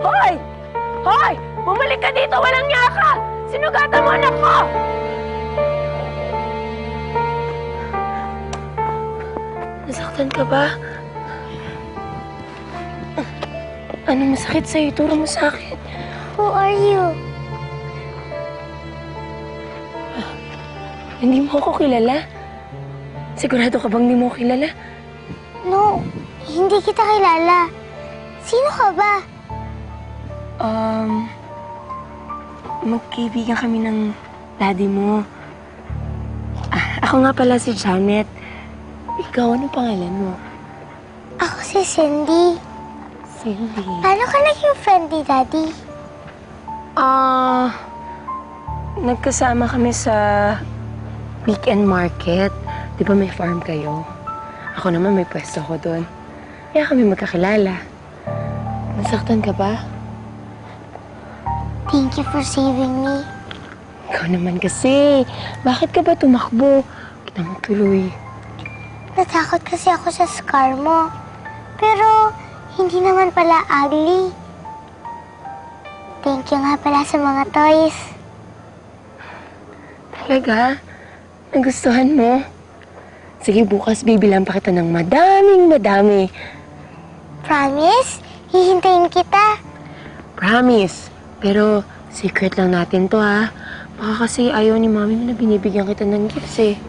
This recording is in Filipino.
Hoy! Hoy! Bumalik ka dito! Walang niya ka! Sinugatan mo anak ko! Nasaktan ka ba? Ano masakit sa'yo? Turo mo sa akin. Who are you? Hindi mo ako kilala? Sigurado ka bang hindi mo ako kilala? No, hindi kita kilala. Sino ka ba? Magkaibigan kami ng daddy mo. Ako nga pala si Janet. Ikaw, ano pangalan mo? Ako si Cindy. Cindy. Paano ka naging friend ni Daddy? Nagkasama kami sa weekend market. Di ba may farm kayo? Ako naman may pwesto ko doon. Kaya kami magkakilala. Nasaktan ka ba? Thank you for saving me. Ikaw naman kasi. Bakit ka ba tumakbo? Kita mo tuloy. Natakot kasi ako sa scar mo. Pero hindi naman pala ugly. Thank you nga pala sa mga toys. Talaga? Nagustuhan mo? Sige, bukas bibilang pa kita ng madami. Promise? Hihintayin kita. Promise. Pero secret lang natin to, ha? Baka kasi ayaw ni mami na binibigyan kita ng gifts, eh.